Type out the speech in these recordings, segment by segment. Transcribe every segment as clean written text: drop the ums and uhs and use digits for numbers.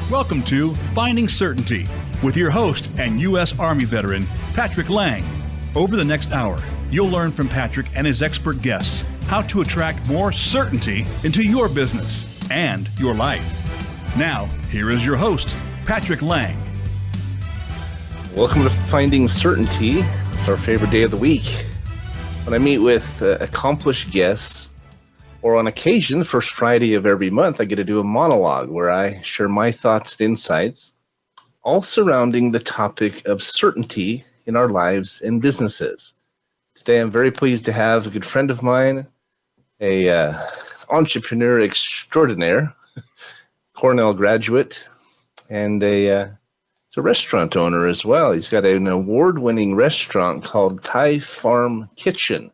Welcome to Finding Certainty with your host and U.S. Army veteran, Patrick Lang. Over the next hour, you'll learn from Patrick and his expert guests how to attract more certainty into your business and your life. Now, here is your host, Patrick Lang. Welcome to Finding Certainty. It's our favorite day of the week. When I meet with accomplished guests, or on occasion, the first Friday of every month, I get to do a monologue where I share my thoughts and insights, all surrounding the topic of certainty in our lives and businesses. Today, I'm very pleased to have a good friend of mine, a entrepreneur extraordinaire, Cornell graduate, and a restaurant owner as well. He's got an award-winning restaurant called Thai Farm Kitchen.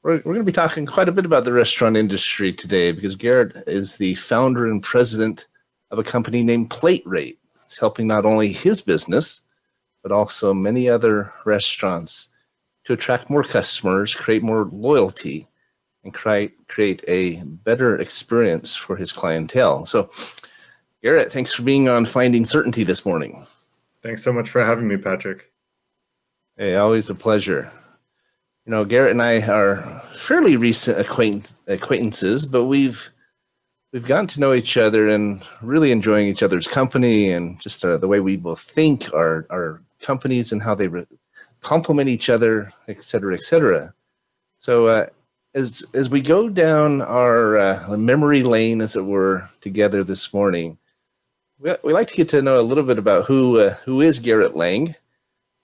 We're going to be talking quite a bit about the restaurant industry today because Garrett is the founder and president of a company named PlateRate. It's helping not only his business, but also many other restaurants to attract more customers, create more loyalty, and create a better experience for his clientele. So, Garrett, thanks for being on Finding Certainty this morning. Thanks so much for having me, Patrick. Hey, always a pleasure. You know, Garrett and I are fairly recent acquaintances, but we've gotten to know each other and really enjoying each other's company and just the way we both think, our companies and how they complement each other, et cetera, et cetera. So as we go down our memory lane, as it were, together this morning, we like to get to know a little bit about who is Garrett Lang,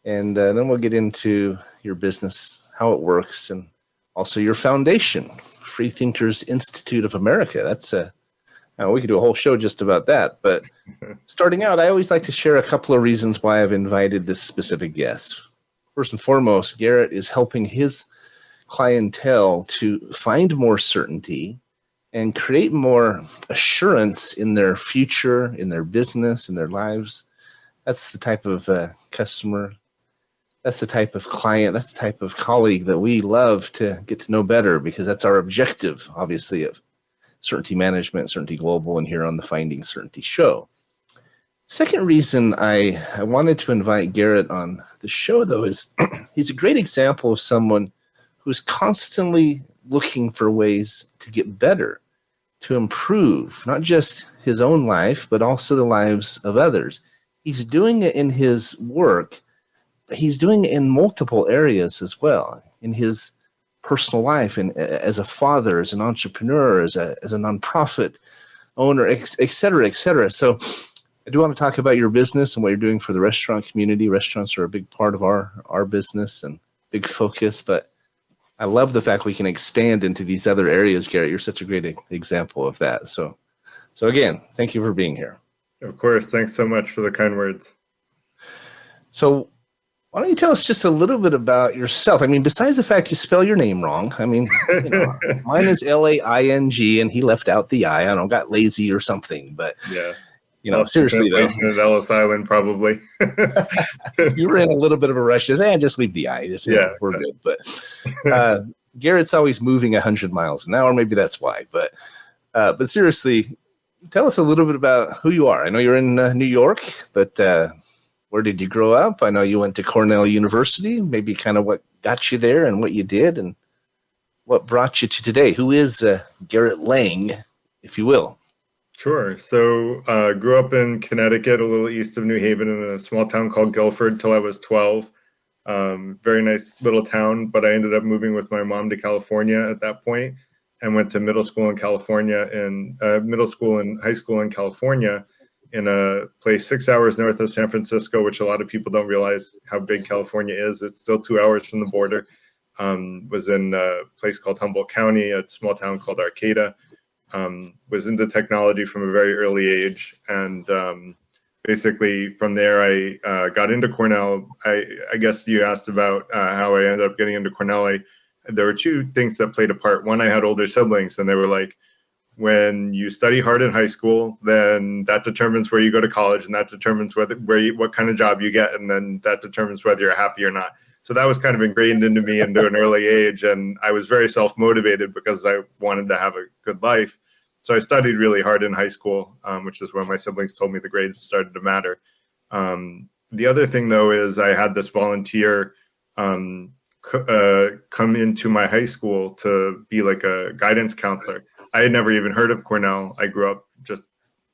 and then we'll get into your business, how it works, and also your foundation, Free Thinkers Institute of America. That's we could do a whole show just about that. But starting out, I always like to share a couple of reasons why I've invited this specific guest. First and foremost, Garrett is helping his clientele to find more certainty and create more assurance in their future, in their business, in their lives. That's the type of customer. That's the type of client, that's the type of colleague that we love to get to know better, because that's our objective, obviously, of Certainty Management, Certainty Global, and here on the Finding Certainty show. Second reason I wanted to invite Garrett on the show, though, is he's a great example of someone who's constantly looking for ways to get better, to improve, not just his own life, but also the lives of others. He's doing it in his work. He's doing it in multiple areas as well, in his personal life, and as a father, as an entrepreneur, as a nonprofit owner, et cetera, et cetera. So I do want to talk about your business and what you're doing for the restaurant community. Restaurants are a big part of our business and big focus, but I love the fact we can expand into these other areas, Garrett. You're such a great example of that. So again, thank you for being here. Of course. Thanks so much for the kind words. So why don't you tell us just a little bit about yourself? I mean, besides the fact you spell your name wrong, I mean, mine is Laing, and he left out the I. I don't know, got lazy or something, but yeah. Seriously though, is Ellis Island probably. You were in a little bit of a rush. Just leave the I. We're exactly good. But Garrett's always moving 100 miles an hour. Maybe that's why. But seriously, tell us a little bit about who you are. I know you're in New York, but where did you grow up? I know you went to Cornell University, maybe kind of what got you there and what you did and what brought you to today. Who is Garrett Lang, if you will? Sure. So grew up in Connecticut, a little east of New Haven, in a small town called Guilford till I was 12. Very nice little town, but I ended up moving with my mom to California at that point and went to middle school in California and middle school and high school in California, in a place 6 hours north of San Francisco, which a lot of people don't realize how big California is. It's still 2 hours from the border. Was in a place called Humboldt County, a small town called Arcata. Was into technology from a very early age. And basically from there, I got into Cornell. I guess you asked about how I ended up getting into Cornell. There were two things that played a part. One, I had older siblings, and they were like, when you study hard in high school, then that determines where you go to college, and that determines what kind of job you get, and then that determines whether you're happy or not. So that was kind of ingrained into me into an early age, and I was very self-motivated because I wanted to have a good life. So I studied really hard in high school, which is when my siblings told me the grades started to matter. The other thing, though, is I had this volunteer come into my high school to be like a guidance counselor. I had never even heard of Cornell. I grew up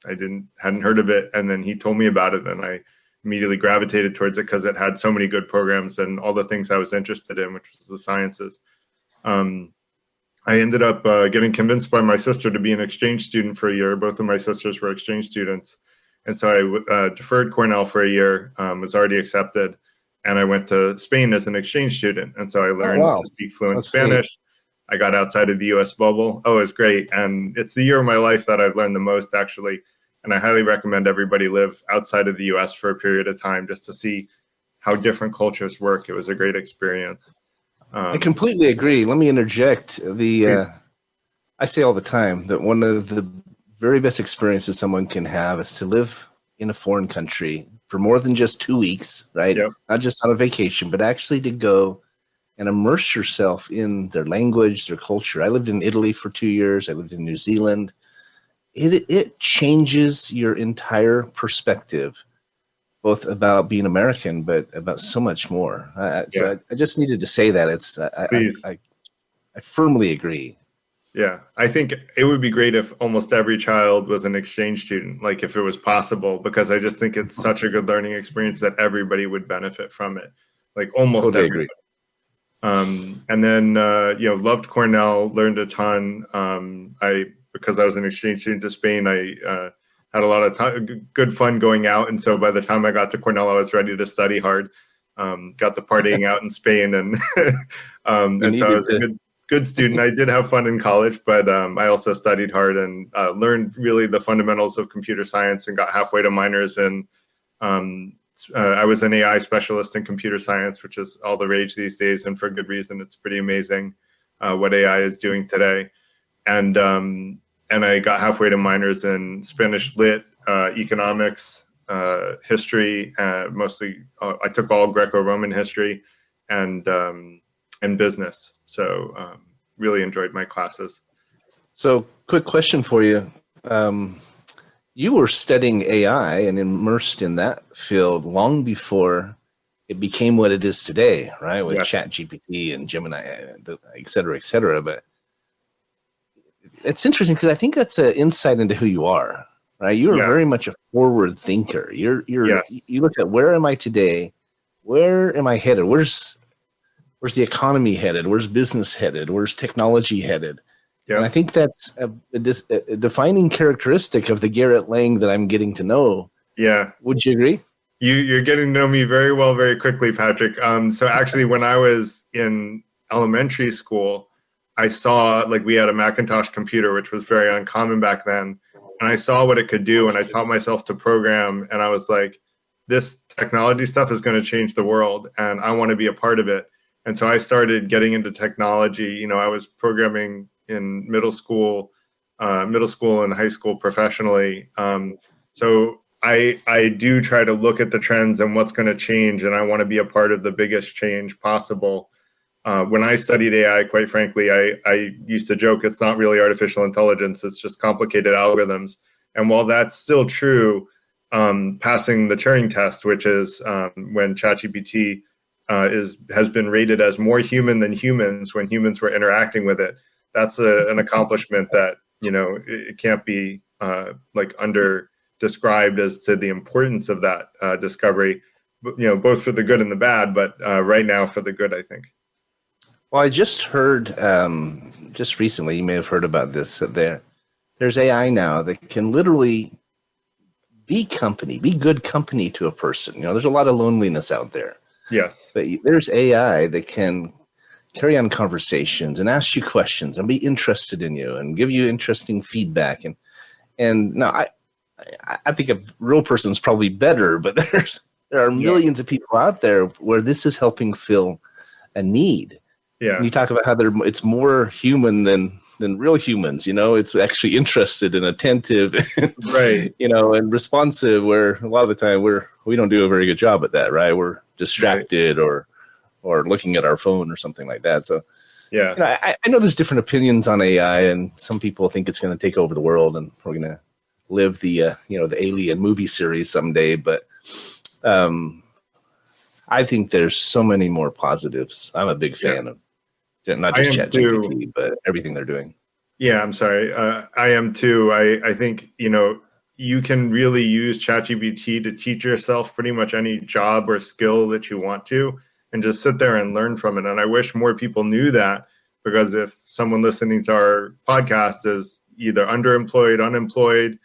hadn't heard of it. And then he told me about it, and I immediately gravitated towards it because it had so many good programs and all the things I was interested in, which was the sciences. I ended up getting convinced by my sister to be an exchange student for a year. Both of my sisters were exchange students. And so I deferred Cornell for a year, was already accepted. And I went to Spain as an exchange student. And so I learned to speak fluent Spanish. Neat. I got outside of the US bubble. Oh, it was great. And it's the year of my life that I've learned the most, actually. And I highly recommend everybody live outside of the US for a period of time just to see how different cultures work. It was a great experience. I completely agree. Let me interject. I say all the time that one of the very best experiences someone can have is to live in a foreign country for more than just 2 weeks, right? Yep. Not just on a vacation, but actually to go and immerse yourself in their language, their culture. I lived in Italy for 2 years. I lived in New Zealand. It changes your entire perspective, both about being American, but about so much more. So I just needed to say that. I firmly agree. Yeah, I think it would be great if almost every child was an exchange student, like if it was possible, because I just think it's such a good learning experience that everybody would benefit from it, like almost totally everybody. Agree. And then, loved Cornell, learned a ton. Because I was an exchange student to Spain, I had a lot of good fun going out. And so by the time I got to Cornell, I was ready to study hard. Got the partying out in Spain, and so I was a good student. I did have fun in college, but I also studied hard and learned really the fundamentals of computer science and got halfway to minors. And I was an AI specialist in computer science, which is all the rage these days, and for good reason. It's pretty amazing what AI is doing today. And I got halfway to minors in Spanish Lit, economics, history, mostly. I took all Greco-Roman history and business. So really enjoyed my classes. So quick question for you. You were studying AI and immersed in that field long before it became what it is today, right? With ChatGPT and Gemini, et cetera, but it's interesting because I think that's an insight into who you are, right? You are very much a forward thinker. You look at where am I today? Where am I headed? Where's the economy headed? Where's business headed? Where's technology headed? And I think that's a defining characteristic of the Garrett Lang that I'm getting to know. Yeah. Would you agree? You're getting to know me very well, very quickly, Patrick. So actually, when I was in elementary school, I saw, like, we had a Macintosh computer, which was very uncommon back then. And I saw what it could do, and I taught myself to program. And I was like, this technology stuff is going to change the world, and I want to be a part of it. And so I started getting into technology. I was programming in middle school and high school professionally. So I do try to look at the trends and what's going to change, and I want to be a part of the biggest change possible. When I studied AI, quite frankly, I used to joke it's not really artificial intelligence, it's just complicated algorithms. And while that's still true, passing the Turing test, which is when ChatGPT has been rated as more human than humans when humans were interacting with it, that's an accomplishment that, it can't be under described as to the importance of that discovery, both for the good and the bad, but right now for the good, I think. Well, I just heard, just recently, you may have heard about this, that there's AI now that can literally be good company to a person. There's a lot of loneliness out there. Yes. But there's AI that can carry on conversations and ask you questions and be interested in you and give you interesting feedback. And now I think a real person is probably better, but there are millions of people out there where this is helping fill a need. Yeah. And you talk about how it's more human than real humans. It's actually interested and attentive, right? And responsive. Where a lot of the time we don't do a very good job at that, right? We're distracted or looking at our phone or something like that. So Yeah. I know there's different opinions on AI, and some people think it's going to take over the world, and we're going to live the the Alien movie series someday. But I think there's so many more positives. I'm a big fan of not just ChatGPT, but everything they're doing. Yeah, I'm sorry. I am too. I think, you can really use ChatGPT to teach yourself pretty much any job or skill that you want to, and just sit there and learn from it. And I wish more people knew that, because if someone listening to our podcast is either underemployed, unemployed,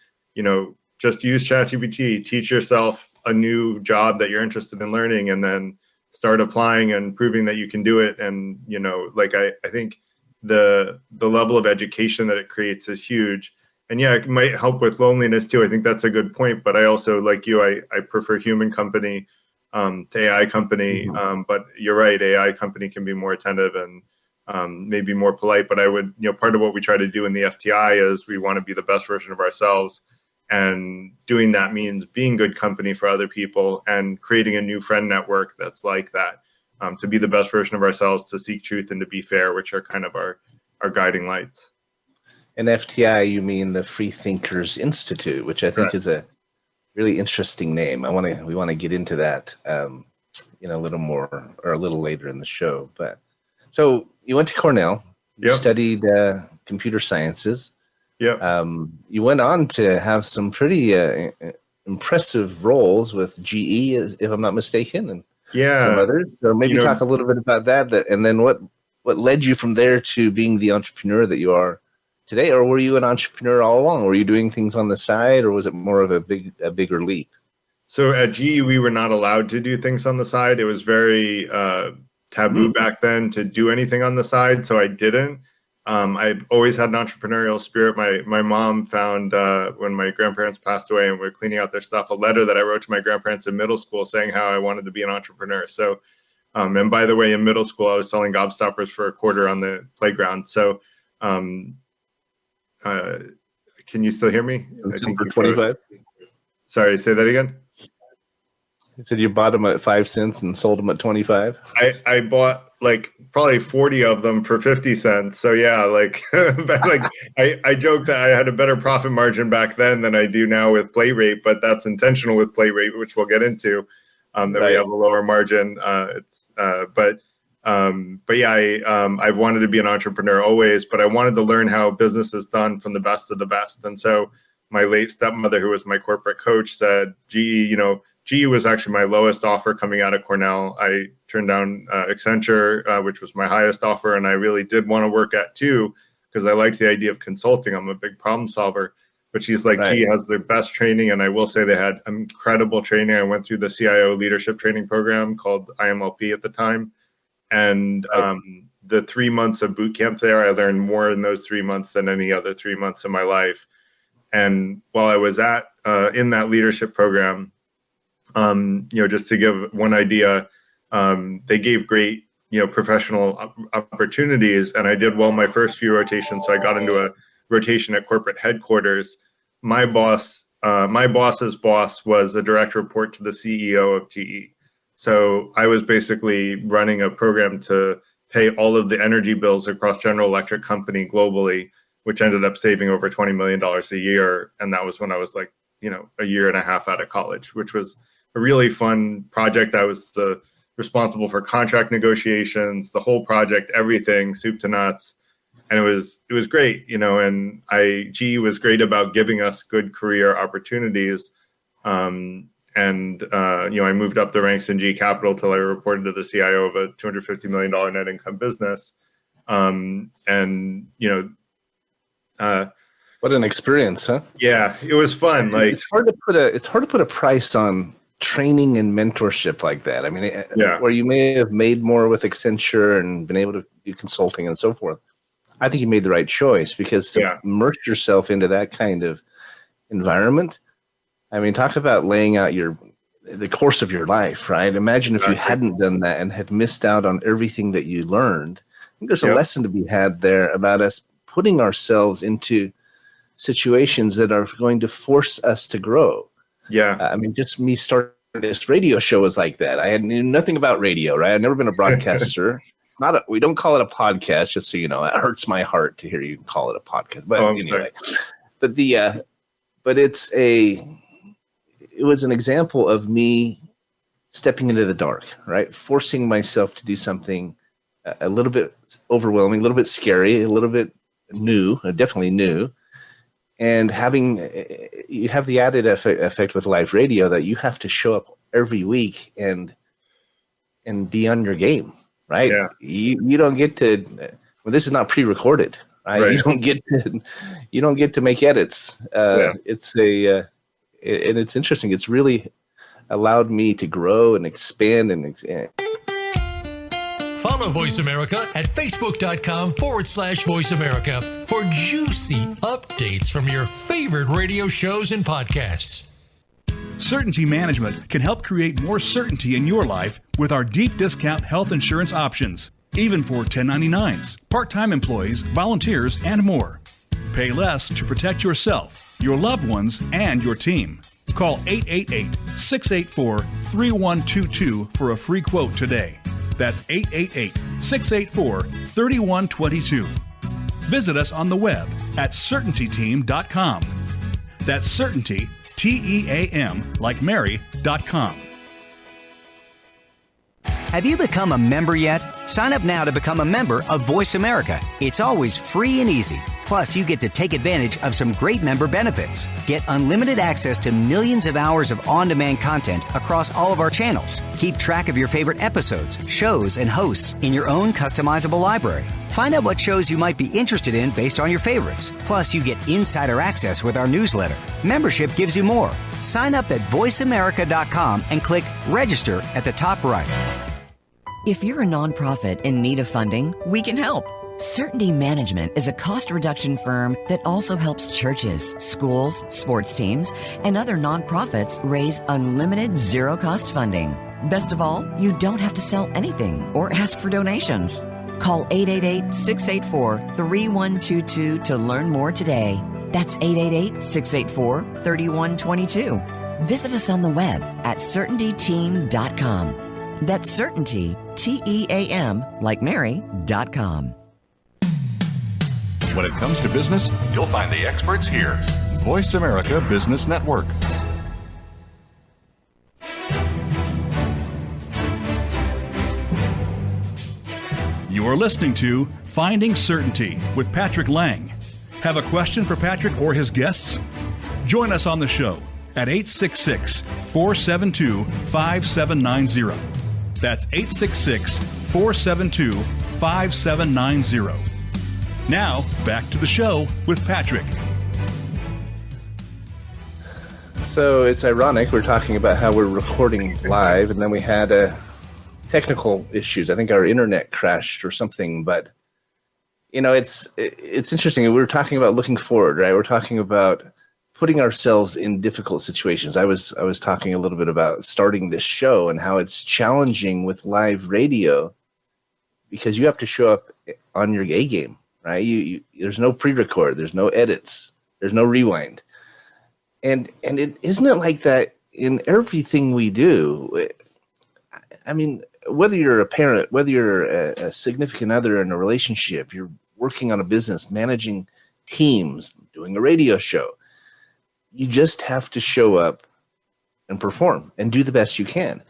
just use ChatGPT, teach yourself a new job that you're interested in learning, and then start applying and proving that you can do it. And, I think the level of education that it creates is huge. And yeah, it might help with loneliness too. I think that's a good point. But I also, like you, I prefer human company to AI company. But you're right, AI company can be more attentive and maybe more polite. But I would, part of what we try to do in the FTI is we want to be the best version of ourselves. And doing that means being good company for other people and creating a new friend network that's like that, to be the best version of ourselves, to seek truth and to be fair, which are kind of our guiding lights. And FTI, you mean the Free Thinkers Institute, which I think is a really interesting name. We want to get into that, a little more or a little later in the show. But so you went to Cornell, you studied computer sciences. Yeah. You went on to have some pretty impressive roles with GE, if I'm not mistaken, and some others. So maybe talk a little bit about that, and then what led you from there to being the entrepreneur that you are today, or were you an entrepreneur all along? Were you doing things on the side, or was it more of a bigger leap? So at GE, we were not allowed to do things on the side. It was very taboo back then to do anything on the side, so I didn't. I've always had an entrepreneurial spirit. My mom found, when my grandparents passed away and we were cleaning out their stuff, a letter that I wrote to my grandparents in middle school saying how I wanted to be an entrepreneur. So, and by the way, in middle school, I was selling gobstoppers for $0.25 on the playground. So, can you still hear me? I think for 25. Sorry, say that again. You said you bought them at 5 cents and sold them at 25. I bought probably 40 of them for 50 cents. So yeah, I joke that I had a better profit margin back then than I do now with PlateRate, but that's intentional with PlateRate, which we'll get into. That we have a lower margin. But yeah, I've wanted to be an entrepreneur always, but I wanted to learn how business is done from the best of the best. And so my late stepmother, who was my corporate coach, said, GE was actually my lowest offer coming out of Cornell. I turned down Accenture, which was my highest offer, and I really did want to work at too, because I liked the idea of consulting. I'm a big problem solver. But she's like, GE has the best training, and I will say they had incredible training. I went through the CIO leadership training program called IMLP at the time. And the 3 months of boot camp there, I learned more in those 3 months than any other 3 months of my life. And while I was in that leadership program, just to give one idea, they gave great, professional opportunities, and I did well my first few rotations. So I got into a rotation at corporate headquarters. My boss's boss was a direct report to the CEO of GE. So I was basically running a program to pay all of the energy bills across General Electric company globally, which ended up saving over $20 million a year. And that was when I was a year and a half out of college, which was a really fun project. I was responsible for contract negotiations, the whole project, everything, soup to nuts. And it was great, and GE was great about giving us good career opportunities. I moved up the ranks in GE Capital till I reported to the CIO of a $250 million net income business. What an experience, huh? Yeah, it was fun. It's hard to put a price on training and mentorship like that. I mean, where you may have made more with Accenture and been able to do consulting and so forth. I think you made the right choice, because to immerse yourself into that kind of environment, I mean, talk about laying out the course of your life, right? Imagine if you hadn't done that and had missed out on everything that you learned. I think there's a lesson to be had there about us putting ourselves into situations that are going to force us to grow. Yeah. I mean, just me starting this radio show was like that. I knew nothing about radio, right? I'd never been a broadcaster. It's not we don't call it a podcast, just so you know. It hurts my heart to hear you call it a podcast. But anyway, but it was an example of me stepping into the dark, right? Forcing myself to do something a little bit overwhelming, a little bit scary, a little bit new, definitely new. And you have the added effect with live radio that you have to show up every week and be on your game, right? Yeah. You don't get to, well, this is not pre-recorded, right? You don't get to make edits. It's and it's interesting. It's really allowed me to grow and expand and Follow Voice America at facebook.com/Voice America for juicy updates from your favorite radio shows and podcasts. Certainty Management can help create more certainty in your life with our deep discount health insurance options, even for 1099s, part-time employees, volunteers, and more. Pay less to protect yourself, your loved ones, and your team. Call 888-684-3122 for a free quote today. That's 888-684-3122. Visit us on the web at certaintyteam.com. That's Certainty, TEAM, like Mary.com. Have you become a member yet? Sign up now to become a member of Voice America. It's always free and easy. Plus, you get to take advantage of some great member benefits. Get unlimited access to millions of hours of on-demand content across all of our channels. Keep track of your favorite episodes, shows, and hosts in your own customizable library. Find out what shows you might be interested in based on your favorites. Plus, you get insider access with our newsletter. Membership gives you more. Sign up at voiceamerica.com and click register at the top right. If you're a nonprofit in need of funding, we can help. Certainty Management is a cost reduction firm that also helps churches, schools, sports teams, and other nonprofits raise unlimited zero-cost funding. Best of all, you don't have to sell anything or ask for donations. Call 888-684-3122 to learn more today. That's 888-684-3122. Visit us on the web at certaintyteam.com. That's Certainty, TEAM, like Mary.com. When it comes to business, you'll find the experts here. Voice America Business Network. You are listening to Finding Certainty with Patrick Lang. Have a question for Patrick or his guests? Join us on the show at 866-472-5790. That's 866-472-5790. Now, back to the show with Patrick. So it's ironic. We're talking about how we're recording live, and then we had technical issues. I think our internet crashed or something. But it's interesting. We were talking about looking forward, right? We're talking about putting ourselves in difficult situations. I was talking a little bit about starting this show and how it's challenging with live radio because you have to show up on your A game, right? There's no pre-record, there's no edits, there's no rewind, and isn't it like that in everything we do? I mean, whether you're a parent, whether you're a significant other in a relationship, you're working on a business, managing teams, doing a radio show. You just have to show up and perform and do the best you can.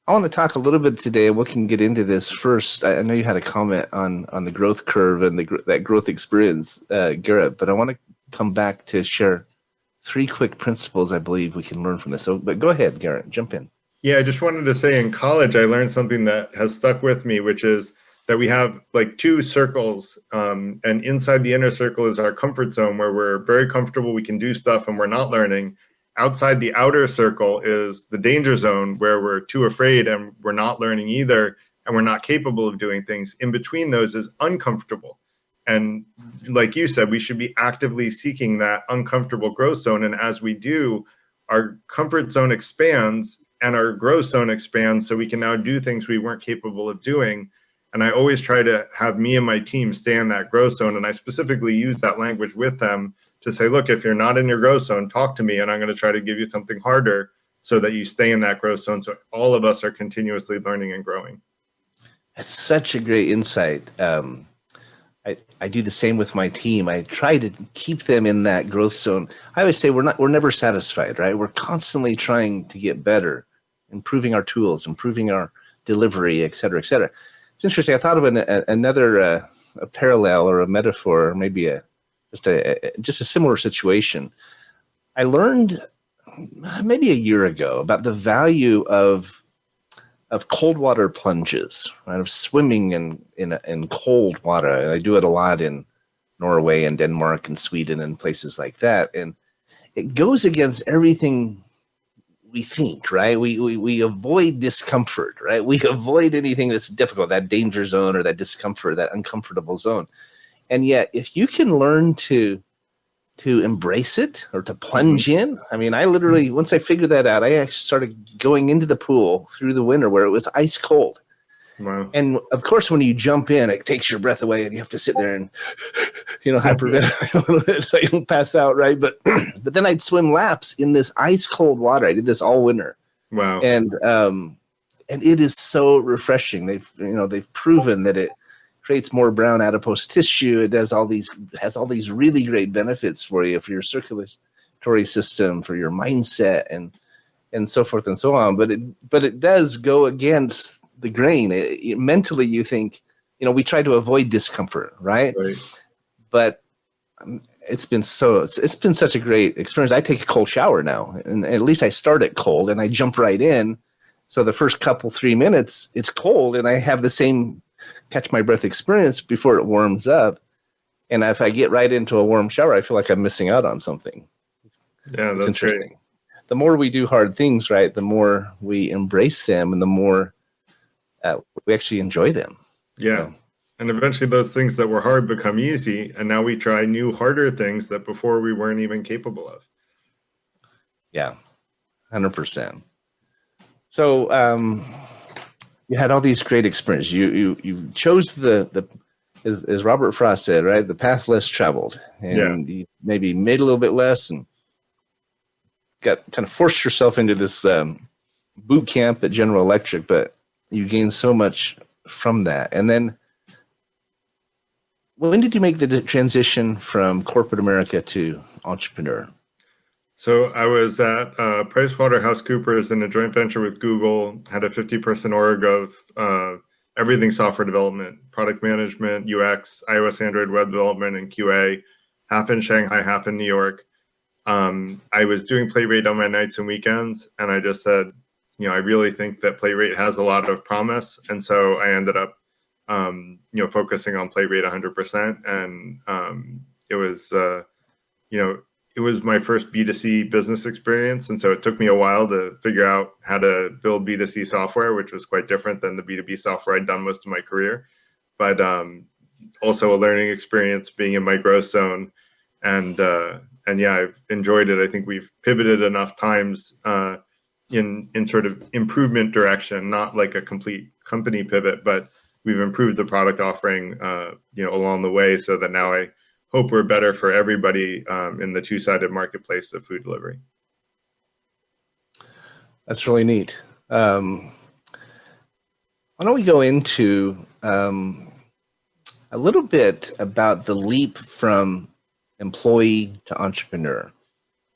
I want to talk a little bit today, and we can get into this first. I know you had a comment on the growth curve and that growth experience, Garrett, but I want to come back to share 3 quick principles I believe we can learn from this. But go ahead, Garrett, jump in. Yeah, I just wanted to say in college, I learned something that has stuck with me, which is that we have like 2 circles, and inside the inner circle is our comfort zone where we're very comfortable, we can do stuff and we're not learning. Outside the outer circle is the danger zone where we're too afraid and we're not learning either, and we're not capable of doing things. In between those is uncomfortable. And like you said, we should be actively seeking that uncomfortable growth zone. And as we do, our comfort zone expands and our growth zone expands, so we can now do things we weren't capable of doing. And I always try to have me and my team stay in that growth zone. And I specifically use that language with them to say, look, if you're not in your growth zone, talk to me, and I'm going to try to give you something harder so that you stay in that growth zone. So all of us are continuously learning and growing. That's such a great insight. I do the same with my team. I try to keep them in that growth zone. I always say we're never satisfied, right? We're constantly trying to get better, improving our tools, improving our delivery, et cetera, et cetera. It's interesting. I thought of another a parallel or a metaphor, or maybe just a similar situation. I learned maybe a year ago about the value of cold water plunges, right? Of swimming in cold water. I do it a lot in Norway and Denmark and Sweden and places like that. And it goes against everything we think, right? We avoid discomfort, right? We avoid anything that's difficult, that danger zone or that discomfort, that uncomfortable zone. And yet, if you can learn to embrace it or to plunge in. I mean, I literally, once I figured that out, I actually started going into the pool through the winter where it was ice cold. Wow. And of course, when you jump in, it takes your breath away and you have to sit there and, hyperventilate a little bit so you don't pass out, right? But then I'd swim laps in this ice cold water. I did this all winter. Wow. And it is so refreshing. They've proven that it creates more brown adipose tissue. It has all these really great benefits for you, for your circulatory system, for your mindset, and so forth and so on. But it does go against the grain. Mentally, you think, we try to avoid discomfort, right? But it's been such a great experience. I take a cold shower now, and at least I start it cold, and I jump right in. So the first 3 minutes, it's cold, and I have the same catch my breath experience before it warms up. And if I get right into a warm shower, I feel like I'm missing out on something. Yeah, that's interesting. Great. The more we do hard things, right, the more we embrace them and the more we actually enjoy them. Yeah. And eventually those things that were hard become easy. And now we try new, harder things that before we weren't even capable of. Yeah, 100%. So, you had all these great experiences. You chose as Robert Frost said, right, the path less traveled, and you maybe made a little bit less, and got kind of forced yourself into this boot camp at General Electric, but you gained so much from that. And then, when did you make the transition from corporate America to entrepreneur? So I was at PricewaterhouseCoopers in a joint venture with Google, had a 50-person org of everything software development, product management, UX, iOS, Android web development, and QA, half in Shanghai, half in New York. I was doing PlateRate on my nights and weekends, and I just said, I really think that PlateRate has a lot of promise. And so I ended up, focusing on PlateRate 100%. And it was, it was my first B2C business experience. And so it took me a while to figure out how to build B2C software, which was quite different than the B2B software I'd done most of my career. But also a learning experience being in my growth zone. And yeah, I've enjoyed it. I think we've pivoted enough times in sort of improvement direction, not like a complete company pivot, but we've improved the product offering, along the way so that now I hope we're better for everybody in the two-sided marketplace of food delivery. That's really neat. Why don't we go into a little bit about the leap from employee to entrepreneur?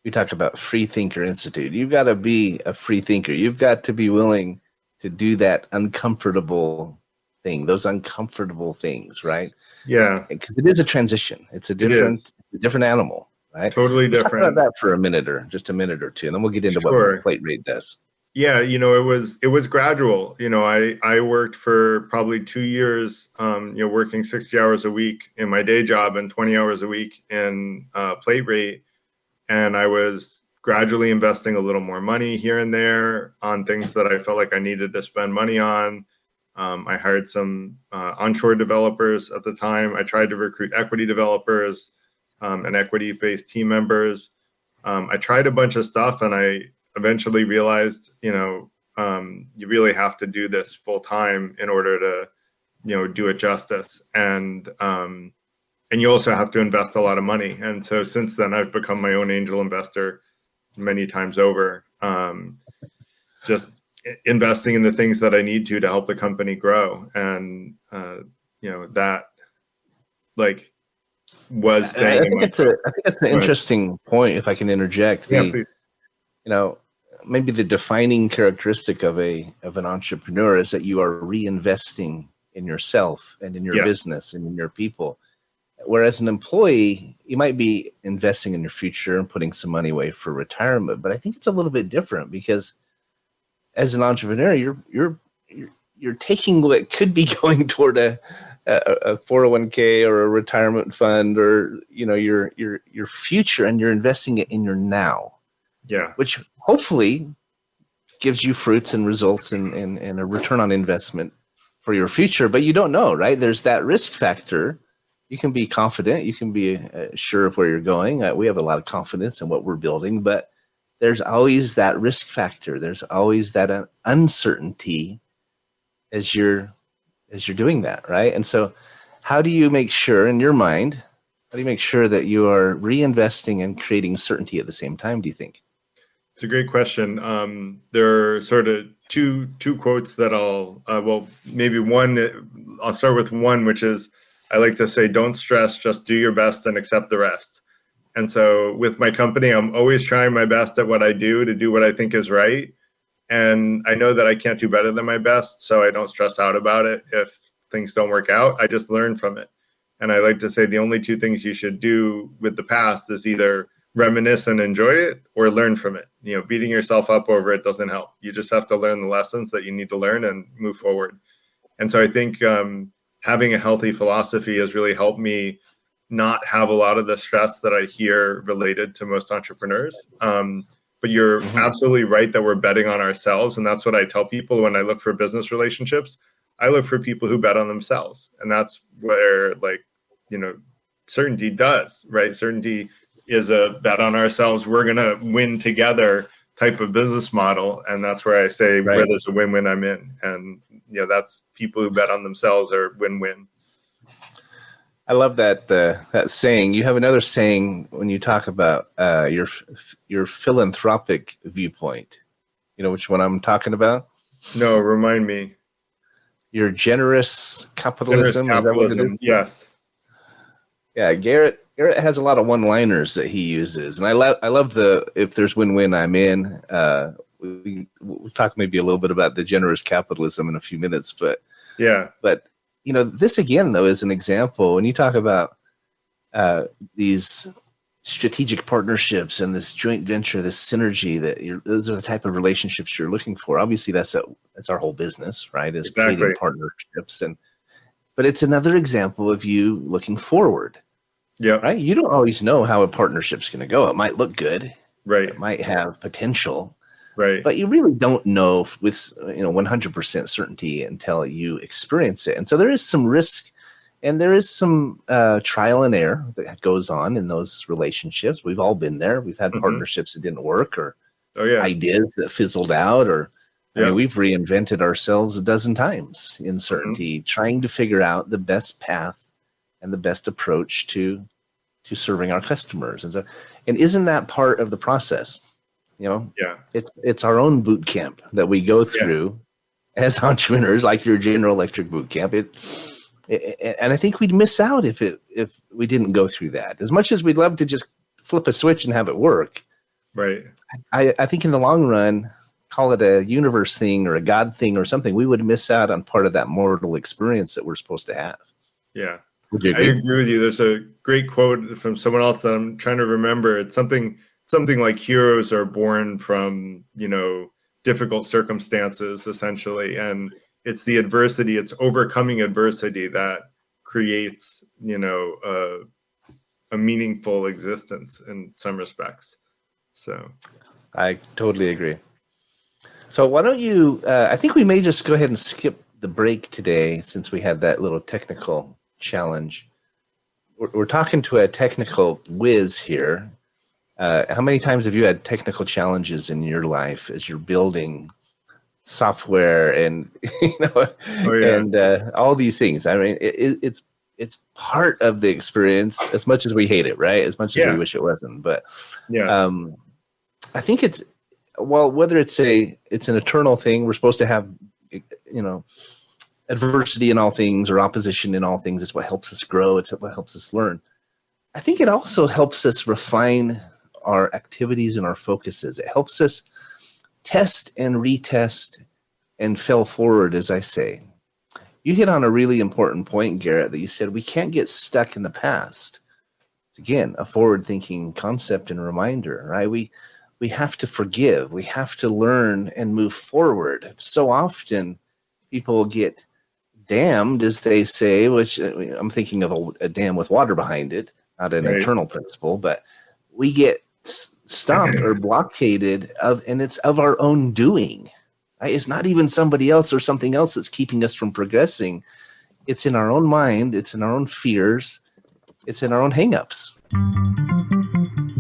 We talk about Free Thinker Institute. You've got to be a free thinker. You've got to be willing to do that uncomfortable thing, those uncomfortable things, right? Yeah, because it is a transition. It's a different animal, right? Totally Let's different. talk about that for a minute or two, and then we'll get into what PlateRate does. Yeah, it was gradual. I worked for probably 2 years, working 60 hours a week in my day job and 20 hours a week in PlateRate, and I was gradually investing a little more money here and there on things that I felt like I needed to spend money on. I hired some onshore developers at the time. I tried to recruit equity developers and equity-based team members. I tried a bunch of stuff, and I eventually realized, you really have to do this full time in order to, do it justice. And you also have to invest a lot of money. And so since then, I've become my own angel investor many times over. Just investing in the things that I need to help the company grow. And, that was staying in my. I think that's an interesting point, if I can interject. Yeah, please. Maybe the defining characteristic of an entrepreneur is that you are reinvesting in yourself and in your business and in your people. Whereas an employee, you might be investing in your future and putting some money away for retirement. But I think it's a little bit different, because as an entrepreneur, you're taking what could be going toward a 401k or a retirement fund, or your future, and you're investing it in your now. Yeah. Which hopefully gives you fruits and results and a return on investment for your future. But you don't know, right? There's that risk factor. You can be confident. You can be sure of where you're going. We have a lot of confidence in what we're building, but there's always that risk factor. There's always that uncertainty as you're doing that, right? And so how do you make sure, in your mind, how do you make sure that you are reinvesting and creating certainty at the same time, do you think? It's a great question. There are sort of two quotes that maybe one. I'll start with one, which is, I like to say, don't stress, just do your best and accept the rest. And so with my company, I'm always trying my best at what I do to do what I think is right. And I know that I can't do better than my best, so I don't stress out about it if things don't work out. I just learn from it. And I like to say the only two things you should do with the past is either reminisce and enjoy it, or learn from it. Beating yourself up over it doesn't help. You just have to learn the lessons that you need to learn and move forward. And so I think having a healthy philosophy has really helped me not have a lot of the stress that I hear related to most entrepreneurs. But you're absolutely right that we're betting on ourselves. And that's what I tell people when I look for business relationships. I look for people who bet on themselves. And that's where, certainty does, right? Certainty is a bet on ourselves. We're going to win together type of business model. And that's where I say, where there's a win-win, I'm in. And, that's people who bet on themselves are win-win. I love that saying. You have another saying when you talk about your philanthropic viewpoint. You know which one I'm talking about? No, remind me. Your generous capitalism. Generous capitalism. Is that what it is? Yes. Yeah, Garrett has a lot of one-liners that he uses, and I love the if there's win-win, I'm in. We'll talk maybe a little bit about the generous capitalism in a few minutes, but this again though is an example when you talk about these strategic partnerships and this joint venture, this synergy, those are the type of relationships you're looking for. Obviously, that's our whole business, right? Is exactly. Creating partnerships, but it's another example of you looking forward. Yeah. Right. You don't always know how a partnership's going to go. It might look good. Right. It might have potential. Right. But you really don't know with 100% certainty until you experience it. And so there is some risk, and there is some trial and error that goes on in those relationships. We've all been there. We've had partnerships that didn't work, or ideas that fizzled out, or I mean, we've reinvented ourselves a dozen times in certainty, trying to figure out the best path and the best approach to serving our customers. And isn't that part of the process? It's our own boot camp that we go through as entrepreneurs, like your General Electric boot camp. And I think we'd miss out if we didn't go through that. As much as we'd love to just flip a switch and have it work, right? I think in the long run, call it a universe thing or a God thing or something, we would miss out on part of that mortal experience that we're supposed to have. Yeah, would you agree? I agree with you. There's a great quote from someone else that I'm trying to remember. It's something like heroes are born from, difficult circumstances, essentially. And it's the adversity, it's overcoming adversity that creates, a meaningful existence in some respects. So I totally agree. So why don't you, I think we may just go ahead and skip the break today, since we had that little technical challenge. We're talking to a technical whiz here. How many times have you had technical challenges in your life as you're building software and and all these things? I mean, it's part of the experience, as much as we hate it, right? As much as we wish it wasn't. But I think well, whether it's an eternal thing, we're supposed to have, adversity in all things or opposition in all things is what helps us grow. It's what helps us learn. I think it also helps us refine our activities and our focuses. It helps us test and retest and fail forward, as I say. You hit on a really important point, Garrett, that you said we can't get stuck in the past. It's, again, a forward-thinking concept and reminder, right? We have to forgive. We have to learn and move forward. So often people get damned, as they say, which I'm thinking of a dam with water behind it, not an eternal principle, but we get stopped or blockaded and it's of our own doing. Right? It's not even somebody else or something else that's keeping us from progressing. It's in our own mind. It's in our own fears. It's in our own hangups.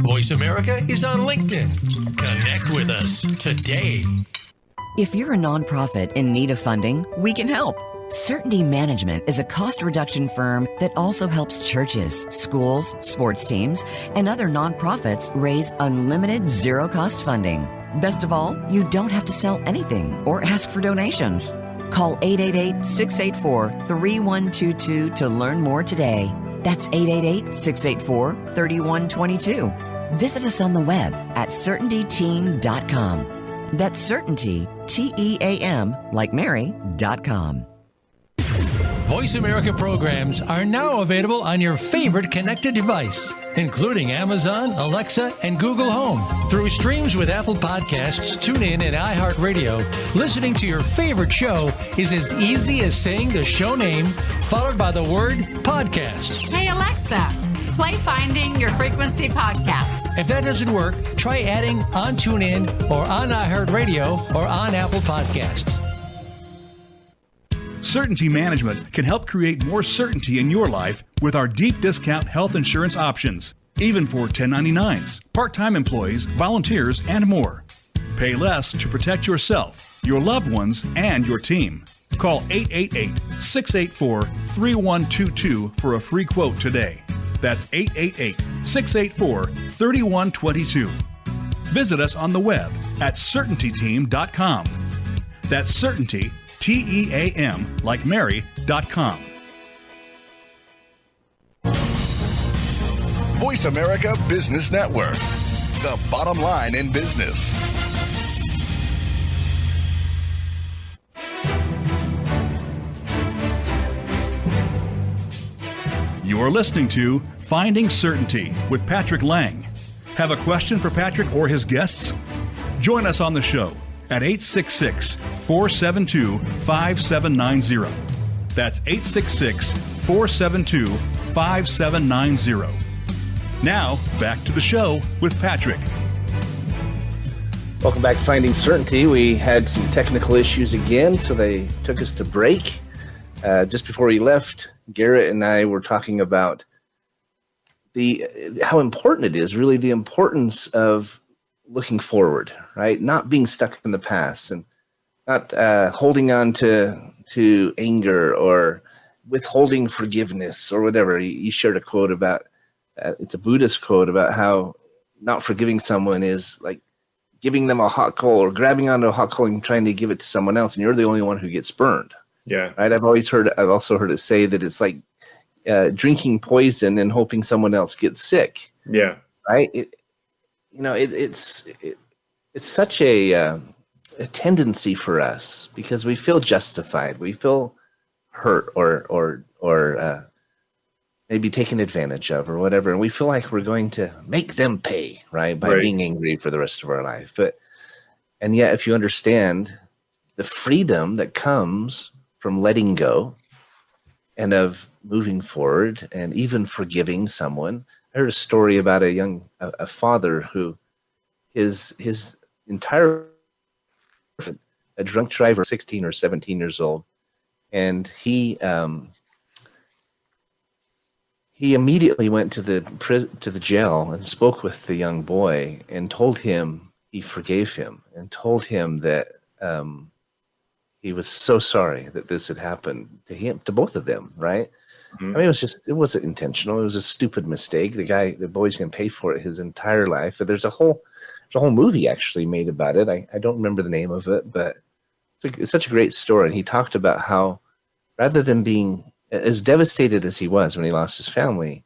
Voice America is on LinkedIn. Connect with us today. If you're a nonprofit in need of funding, we can help. Certainty Management is a cost reduction firm that also helps churches, schools, sports teams, and other nonprofits raise unlimited zero-cost funding. Best of all, you don't have to sell anything or ask for donations. Call 888-684-3122 to learn more today. That's 888-684-3122. Visit us on the web at CertaintyTeam.com. That's Certainty, Team, like Mary.com. Voice America programs are now available on your favorite connected device, including Amazon, Alexa, and Google Home. Through streams with Apple Podcasts, TuneIn, and iHeartRadio, listening to your favorite show is as easy as saying the show name followed by the word podcast. Hey, Alexa, play Finding Your Frequency podcast. If that doesn't work, try adding on TuneIn or on iHeartRadio or on Apple Podcasts. Certainty Management can help create more certainty in your life with our deep discount health insurance options, even for 1099s, part-time employees, volunteers, and more. Pay less to protect yourself, your loved ones, and your team. Call 888-684-3122 for a free quote today. That's 888-684-3122. Visit us on the web at CertaintyTeam.com. That's Certainty, Team, like Mary.com. Voice America Business Network, the bottom line in business. You're listening to Finding Certainty with Patrick Lang. Have a question for Patrick or his guests? Join us on the show at 866-472-5790. That's 866-472-5790. Now, back to the show with Patrick. Welcome back to Finding Certainty. We had some technical issues again, so they took us to break. Just before we left, Garrett and I were talking about how important it is, really the importance of looking forward, right? Not being stuck in the past and not holding on to anger or withholding forgiveness or whatever. You shared a quote about, it's a Buddhist quote about how not forgiving someone is like giving them a hot coal or grabbing onto a hot coal and trying to give it to someone else, and you're the only one who gets burned. Yeah. Right. I've also heard it say that it's like drinking poison and hoping someone else gets sick. Yeah. Right. It's such a tendency for us because we feel justified. We feel hurt or maybe taken advantage of or whatever. And we feel like we're going to make them pay, right, by being angry for the rest of our life. And yet, if you understand the freedom that comes from letting go and of moving forward and even forgiving someone. I heard a story about a father who his entire, a drunk driver, 16 or 17 years old. And he immediately went to the jail and spoke with the young boy and told him he forgave him and told him that he was so sorry that this had happened to him, to both of them, right? Mm-hmm. I mean, it wasn't intentional. It was a stupid mistake. The boy's going to pay for it his entire life. But there's a whole a whole movie actually made about it. I don't remember the name of it, but it's such a great story. And he talked about how rather than being as devastated as he was when he lost his family,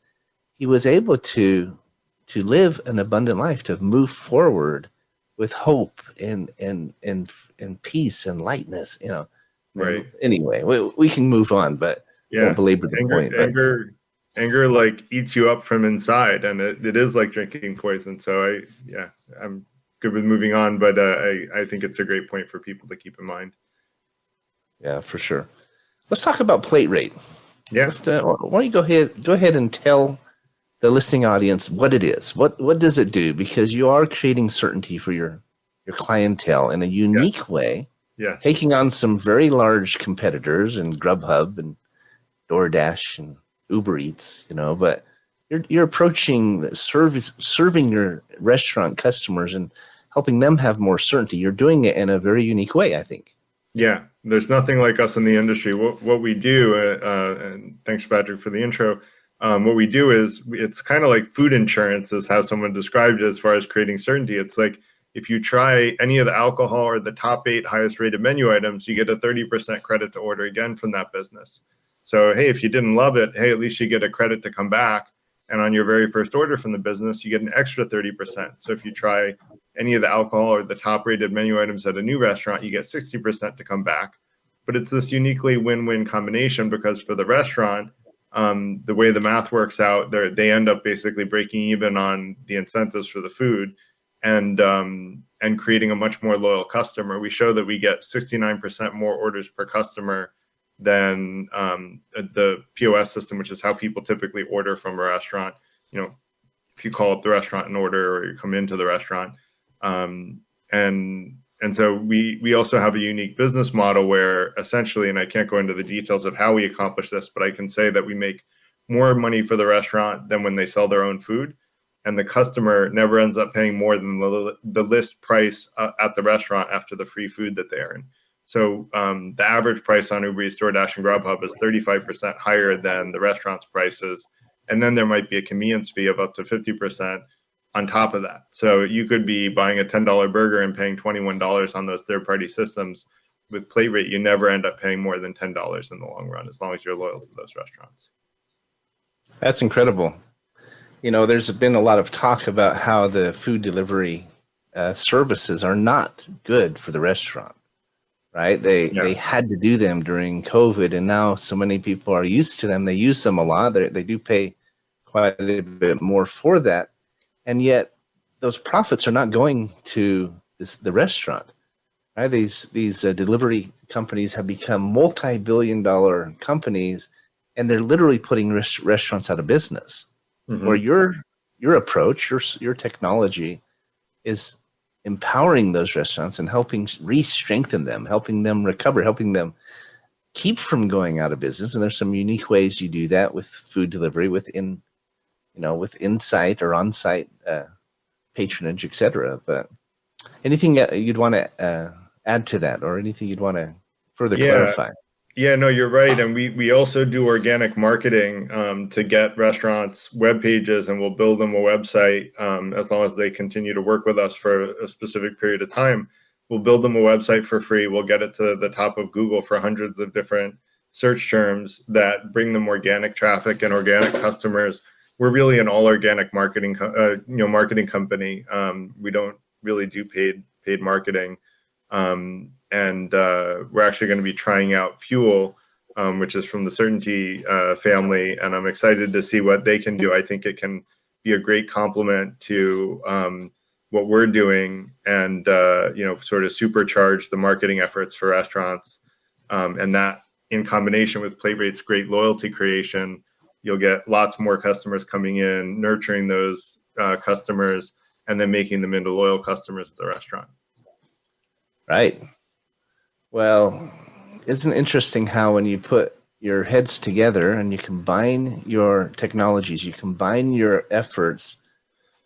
he was able to live an abundant life, to move forward with hope and peace and lightness. Right. Anyway, we can move on, but won't belabor the point. Anger like eats you up from inside, and it is like drinking poison. So I'm good with moving on, but I think it's a great point for people to keep in mind. Yeah, for sure. Let's talk about PlateRate. Yeah. Why don't you go ahead and tell the listening audience what it is. What does it do? Because you are creating certainty for your clientele in a unique way. Yeah. Taking on some very large competitors and Grubhub and DoorDash and Uber Eats, but you're approaching serving your restaurant customers and helping them have more certainty. You're doing it in a very unique way, I think. Yeah, there's nothing like us in the industry. What we do, and thanks, Patrick, for the intro. What we do is it's kind of like food insurance is how someone described it as far as creating certainty. It's like if you try any of the alcohol or the top 8 highest rated menu items, you get a 30% credit to order again from that business. So, hey, if you didn't love it, hey, at least you get a credit to come back. And on your very first order from the business, you get an extra 30%. So if you try any of the alcohol or the top rated menu items at a new restaurant, you get 60% to come back. But it's this uniquely win-win combination because for the restaurant, the way the math works out, they end up basically breaking even on the incentives for the food and creating a much more loyal customer. We show that we get 69% more orders per customer than the POS system, which is how people typically order from a restaurant. If you call up the restaurant and order, or you come into the restaurant. And so we also have a unique business model where essentially, and I can't go into the details of how we accomplish this, but I can say that we make more money for the restaurant than when they sell their own food. And the customer never ends up paying more than the list price at the restaurant after the free food that they earn. So the average price on Uber Eats, DoorDash, and Grubhub is 35% higher than the restaurant's prices. And then there might be a convenience fee of up to 50% on top of that. So you could be buying a $10 burger and paying $21 on those third-party systems. With PlateRate, you never end up paying more than $10 in the long run, as long as you're loyal to those restaurants. That's incredible. There's been a lot of talk about how the food delivery services are not good for the restaurant, right? They had to do them during COVID, and now so many people are used to them. They use them a lot. They do pay quite a bit more for that. And yet those profits are not going to the restaurant, right? These delivery companies have become multi-billion-dollar companies, and they're literally putting restaurants out of business. Mm-hmm. Where your approach, your technology is empowering those restaurants and helping re-strengthen them, helping them recover, helping them keep from going out of business. And there's some unique ways you do that with food delivery, with insight or on-site patronage, etc. But anything you'd want to add to that, or anything you'd want to further clarify? Yeah, no, you're right. And we also do organic marketing to get restaurants web pages, and we'll build them a website as long as they continue to work with us for a specific period of time. We'll build them a website for free. We'll get it to the top of Google for hundreds of different search terms that bring them organic traffic and organic customers. We're really an all organic marketing company. We don't really do paid marketing. And we're actually going to be trying out Fuel, which is from the Certainty family, and I'm excited to see what they can do. I think it can be a great complement to what we're doing, and sort of supercharge the marketing efforts for restaurants. And that, in combination with PlateRate's great loyalty creation, you'll get lots more customers coming in, nurturing those customers, and then making them into loyal customers at the restaurant. Right. Well, isn't it interesting how when you put your heads together and you combine your technologies, you combine your efforts,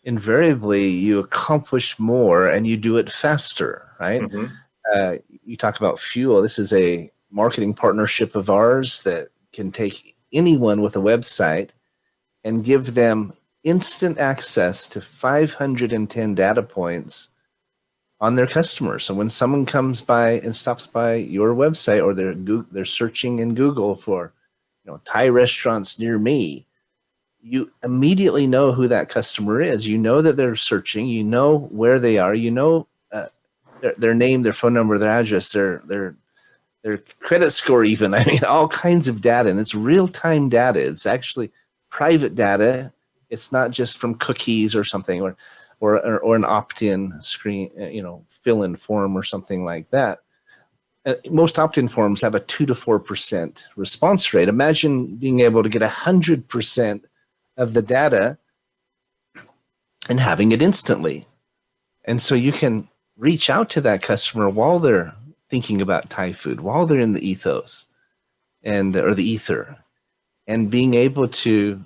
invariably you accomplish more and you do it faster, right? Mm-hmm. You talk about Fuel. This is a marketing partnership of ours that can take anyone with a website and give them instant access to 510 data points on their customers. So when someone comes by and stops by your website, or they're searching in Google for, Thai restaurants near me, you immediately know who that customer is. You know that they're searching. You know where they are. You know their name, their phone number, their address, their credit score, even. I mean, all kinds of data, and it's real-time data. It's actually private data. It's not just from cookies or something, or an opt-in screen, fill-in form or something like that. Most opt-in forms have a 2 to 4% response rate. Imagine being able to get 100% of the data and having it instantly. And so you can reach out to that customer while they're thinking about Thai food, while they're in the ethos or the ether, and being able to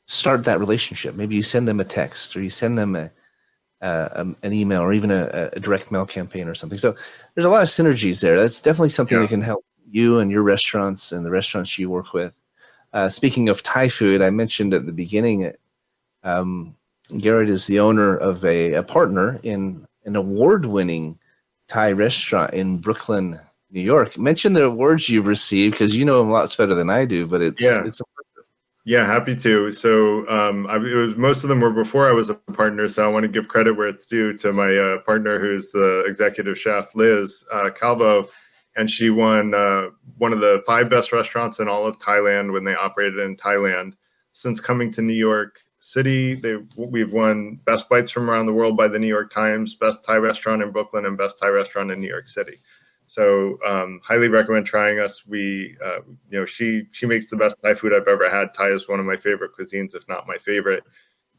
start that relationship. Maybe you send them a text, or you send them an email, or even a direct mail campaign or something. So there's a lot of synergies there. That's definitely something that can help you and your restaurants and the restaurants you work with. Speaking of Thai food, I mentioned at the beginning, Garrett is the owner of a partner in an award-winning Thai restaurant in Brooklyn, New York. Mention the awards you've received, because you know them lots better than I do, but it's impressive. Yeah, happy to. So it was, most of them were before I was a partner, so I want to give credit where it's due to my partner, who's the executive chef, Liz Calvo, and she won one of the 5 best restaurants in all of Thailand when they operated in Thailand. Since coming to New York City, we've won Best Bites from Around the World by the New York Times, Best Thai Restaurant in Brooklyn, and Best Thai Restaurant in New York City. So highly recommend trying us. She makes the best Thai food I've ever had. Thai is one of my favorite cuisines, if not my favorite.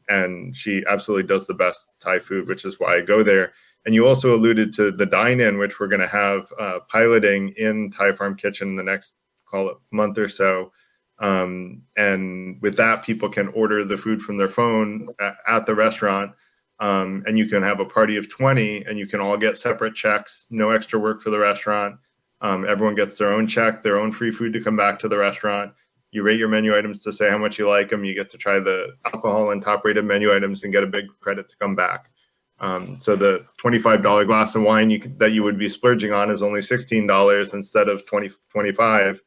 And she absolutely does the best Thai food, which is why I go there. And you also alluded to the dine-in, which we're going to have piloting in Thai Farm Kitchen in the next, call it, month or so. And with that, people can order the food from their phone at the restaurant. And you can have a party of 20, and you can all get separate checks, no extra work for the restaurant. Everyone gets their own check, their own free food to come back to the restaurant. You rate your menu items to say how much you like them. You get to try the alcohol and top rated menu items and get a big credit to come back. So the $25 glass of wine that you would be splurging on is only $16 instead of $25.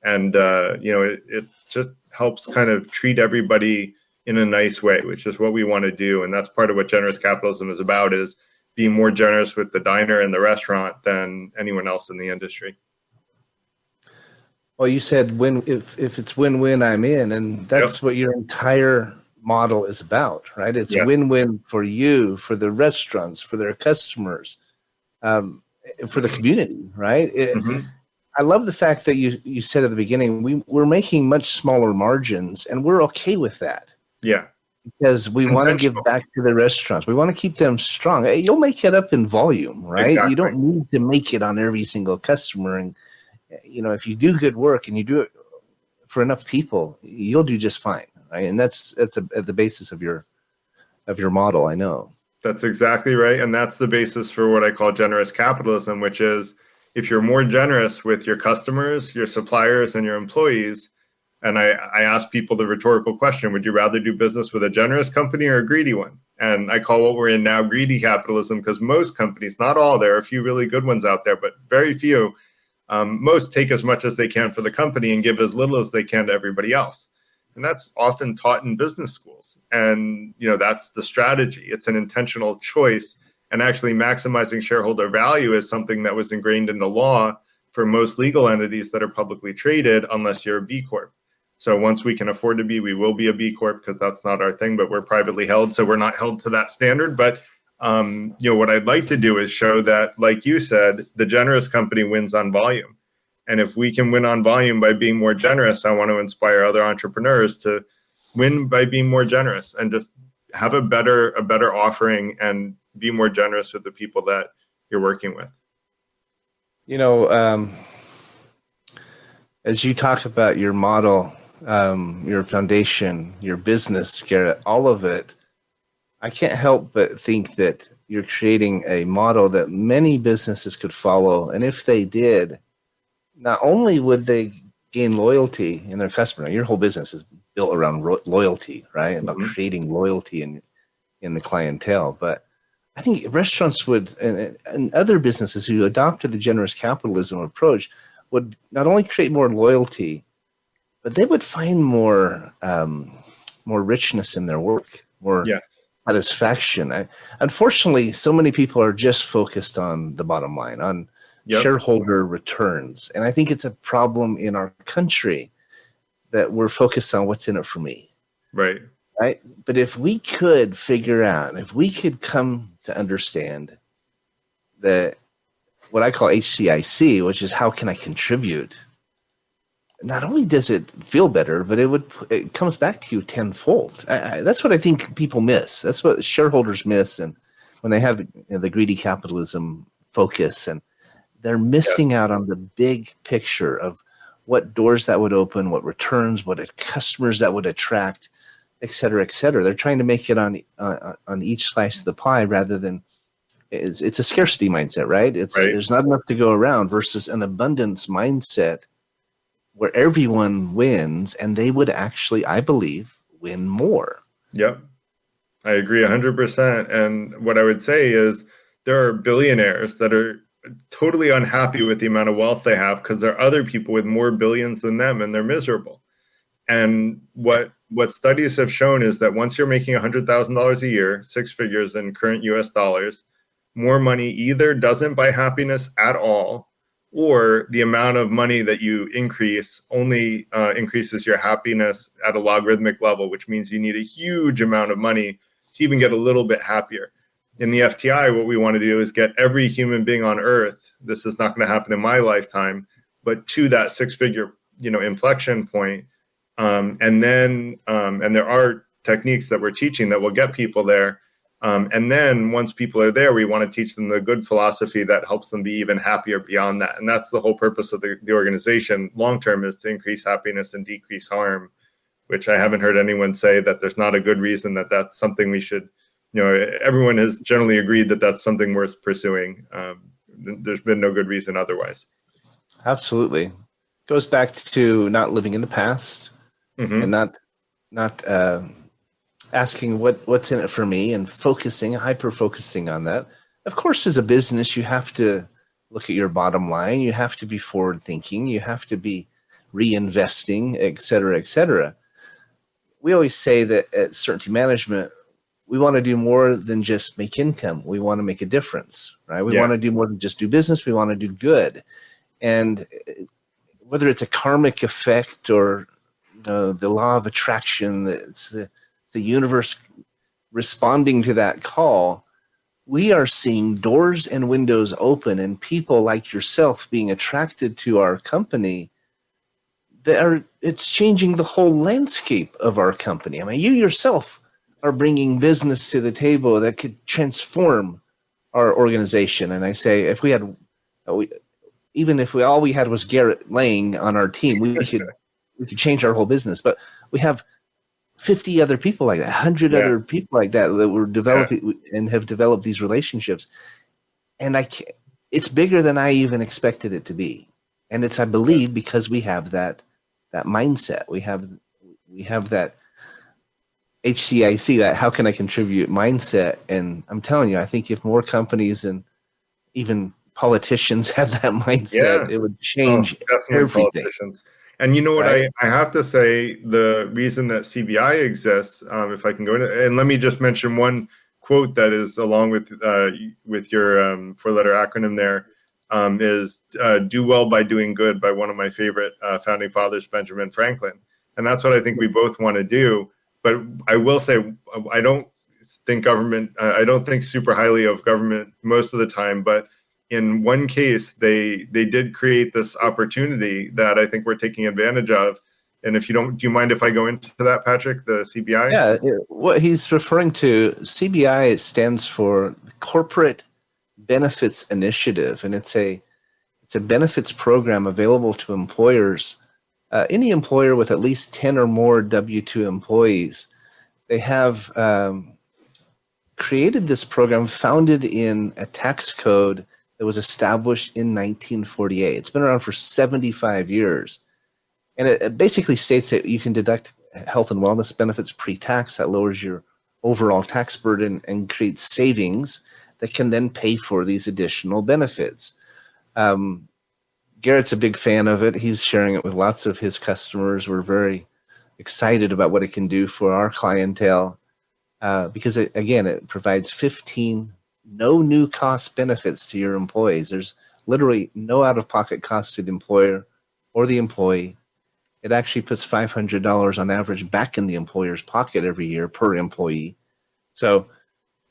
And, it just helps kind of treat everybody in a nice way, which is what we want to do. And that's part of what generous capitalism is about, is being more generous with the diner and the restaurant than anyone else in the industry. Well, you said if it's win-win, I'm in. And that's what your entire model is about, right? It's a win-win for you, for the restaurants, for their customers, for the community, right? I love the fact that you said at the beginning, we're making much smaller margins, and we're okay with that. Yeah. Because we want to give back to the restaurants. We want to keep them strong. You'll make it up in volume, right? Exactly. You don't need to make it on every single customer. And, if you do good work and you do it for enough people, you'll do just fine, right? And that's at the basis of your model, I know. That's exactly right. And that's the basis for what I call generous capitalism, which is if you're more generous with your customers, your suppliers, and your employees. And I ask people the rhetorical question, would you rather do business with a generous company or a greedy one? And I call what we're in now greedy capitalism, because most companies, not all, there are a few really good ones out there, but very few, most take as much as they can for the company and give as little as they can to everybody else. And that's often taught in business schools. And, that's the strategy. It's an intentional choice. And actually maximizing shareholder value is something that was ingrained in the law for most legal entities that are publicly traded, unless you're a B Corp. So once we can afford to be, we will be a B Corp, because that's not our thing, but we're privately held. So we're not held to that standard. But, what I'd like to do is show that, like you said, the generous company wins on volume. And if we can win on volume by being more generous, I want to inspire other entrepreneurs to win by being more generous and just have a better offering and be more generous with the people that you're working with. As you talk about your model, your foundation, your business, Garrett, all of it, I can't help but think that you're creating a model that many businesses could follow. And if they did, not only would they gain loyalty in their customer, your whole business is built around loyalty, right? About creating loyalty in the clientele. But I think restaurants would, and other businesses who adopted the generous capitalism approach would not only create more loyalty, but they would find more richness in their work, more Yes. satisfaction. Unfortunately, so many people are just focused on the bottom line, on shareholder returns. And I think it's a problem in our country that we're focused on what's in it for me. Right. Right. But if we could figure out, if we could come to understand that what I call HCIC, which is how can I contribute, not only does it feel better, but it comes back to you tenfold. That's what I think people miss. That's what shareholders miss, and when they have the greedy capitalism focus, and they're missing out on the big picture of what doors that would open, what returns, what customers that would attract, et cetera, et cetera. They're trying to make it on each slice of the pie rather than it's a scarcity mindset, right? There's not enough to go around versus an abundance mindset where everyone wins, and they would actually, I believe, win more. Yep. I agree 100%. And what I would say is there are billionaires that are totally unhappy with the amount of wealth they have because there are other people with more billions than them and they're miserable. And what studies have shown is that once you're making $100,000 a year, 6 figures in current US dollars, more money either doesn't buy happiness at all, or the amount of money that you increase only increases your happiness at a logarithmic level, which means you need a huge amount of money to even get a little bit happier. In the FTI, what we want to do is get every human being on earth, this is not going to happen in my lifetime, but to that 6-figure, inflection point. And there are techniques that we're teaching that will get people there. And then once people are there, we want to teach them the good philosophy that helps them be even happier beyond that. And that's the whole purpose of the organization long-term, is to increase happiness and decrease harm, which I haven't heard anyone say that there's not a good reason that that's something we should, everyone has generally agreed that that's something worth pursuing. There's been no good reason otherwise. Absolutely. Goes back to not living in the past and not asking what's in it for me and hyper-focusing on that. Of course, as a business, you have to look at your bottom line. You have to be forward-thinking. You have to be reinvesting, et cetera, et cetera. We always say that at Certainty Management, we want to do more than just make income. We want to make a difference, right? We want to do more than just do business. We want to do good. And whether it's a karmic effect or the law of attraction, it's the universe responding to that call, we are seeing doors and windows open and people like yourself being attracted to our company it's changing the whole landscape of our company. I mean, you yourself are bringing business to the table that could transform our organization. And I say, if we all we had was Garrett Lang on our team, we could change our whole business. But we have 50 other people like that, 100 other people like that were developing and have developed these relationships. And it's bigger than I even expected it to be. And it's, I believe, because we have that mindset. We have that HCIC, that how can I contribute mindset. And I'm telling you, I think if more companies and even politicians had that mindset, it would change everything. Politicians. And you know what, I have to say, the reason that CBI exists, if I can go into, and let me just mention one quote that is along with your 4-letter acronym there, is do well by doing good, by one of my favorite founding fathers, Benjamin Franklin. And that's what I think we both want to do. But I will say, I don't think super highly of government most of the time, but in one case, they did create this opportunity that I think we're taking advantage of. And if you don't, do you mind if I go into that, Patrick, the CBI? Yeah, what he's referring to, CBI, stands for Corporate Benefits Initiative, and it's a benefits program available to employers, any employer with at least 10 or more W-2 employees. They have created this program founded in a tax code that was established in 1948. It's been around for 75 years. And it basically states that you can deduct health and wellness benefits pre-tax. That lowers your overall tax burden and creates savings that can then pay for these additional benefits. Garrett's a big fan of it. He's sharing it with lots of his customers. We're very excited about what it can do for our clientele because, it provides 15 no new cost benefits to your employees. There's literally no out-of-pocket cost to the employer or the employee. It actually puts $500 on average back in the employer's pocket every year per employee. So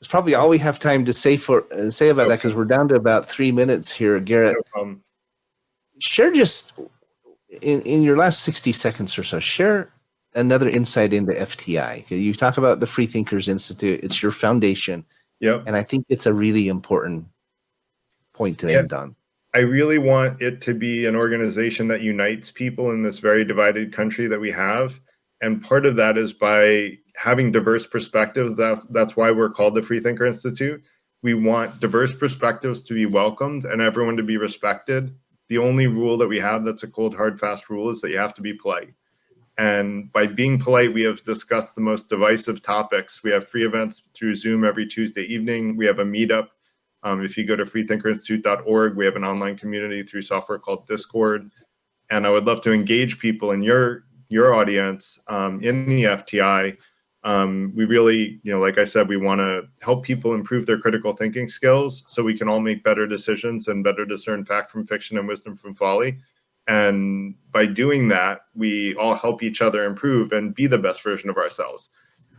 it's probably all we have time to say about that, because we're down to about 3 minutes here, Garrett. Share just in your last 60 seconds or so, share another insight into FTI. You talk about the Free Thinkers Institute. It's your foundation. Yep. And I think it's a really important point to end on. I really want it to be an organization that unites people in this very divided country that we have. And part of that is by having diverse perspectives. That's why we're called the Free Thinker Institute. We want diverse perspectives to be welcomed and everyone to be respected. The only rule that we have that's a cold, hard, fast rule is that you have to be polite. And by being polite, we have discussed the most divisive topics. We have free events through Zoom every Tuesday evening. We have a meetup. If you go to freethinkerinstitute.org, we have an online community through software called Discord. And I would love to engage people in your audience in the FTI. We really, like I said, we want to help people improve their critical thinking skills so we can all make better decisions and better discern fact from fiction and wisdom from folly. And by doing that, we all help each other improve and be the best version of ourselves.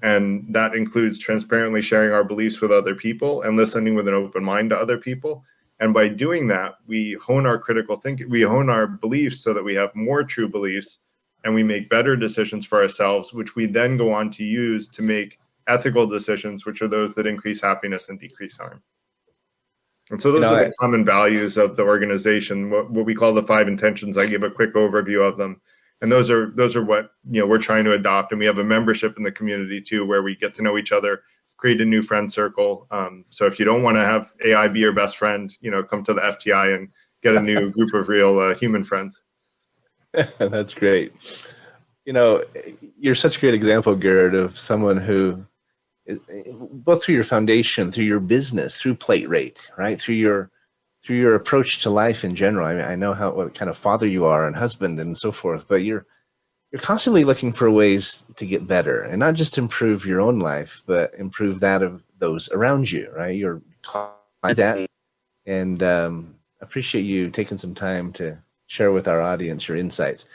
And that includes transparently sharing our beliefs with other people and listening with an open mind to other people. And by doing that, we hone our critical thinking, we hone our beliefs so that we have more true beliefs and we make better decisions for ourselves, which we then go on to use to make ethical decisions, which are those that increase happiness and decrease harm. And so those are the common values of the organization, what we call the 5 intentions. I give a quick overview of them. And those are what we're trying to adopt. And we have a membership in the community too, where we get to know each other, create a new friend circle. So if you don't want to have AI be your best friend, come to the FTI and get a new group of real human friends. That's great. You're such a great example, Garrett, of someone who, both through your foundation, through your business, through PlateRate, right, through your approach to life in general. I mean, I know what kind of father you are and husband and so forth, but you're constantly looking for ways to get better and not just improve your own life, but improve that of those around you, right? You're like that, and appreciate you taking some time to share with our audience your insights.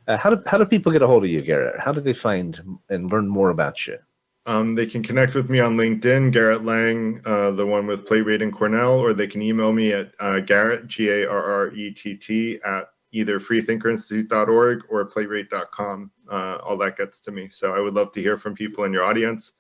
How do people get a hold of you, Garrett? How do they find and learn more about you? They can connect with me on LinkedIn, Garrett Lang, the one with PlateRate and Cornell, or they can email me at Garrett, Garrett, at either freethinkerinstitute.org or platerate.com. All that gets to me. So I would love to hear from people in your audience.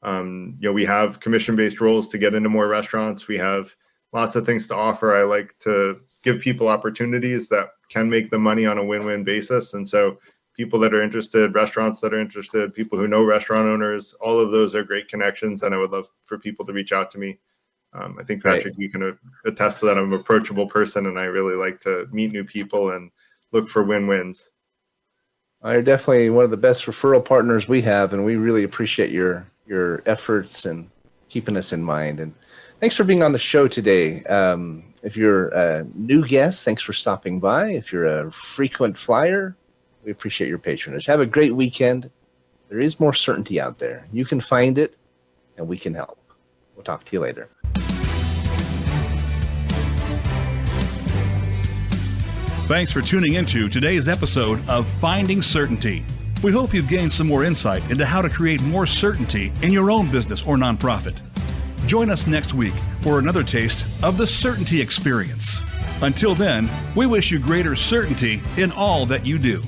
We have commission-based roles to get into more restaurants. We have lots of things to offer. I like to give people opportunities that can make them money on a win-win basis. And so people that are interested, restaurants that are interested, people who know restaurant owners, all of those are great connections. And I would love for people to reach out to me. I think, Patrick, you can attest to that. I'm an approachable person and I really like to meet new people and look for win-wins. You're definitely one of the best referral partners we have, and we really appreciate your efforts and keeping us in mind. And thanks for being on the show today. If you're a new guest, thanks for stopping by. If you're a frequent flyer, we appreciate your patronage. Have a great weekend. There is more certainty out there. You can find it, and we can help. We'll talk to you later. Thanks for tuning into today's episode of Finding Certainty. We hope you've gained some more insight into how to create more certainty in your own business or nonprofit. Join us next week for another taste of the Certainty Experience. Until then, we wish you greater certainty in all that you do.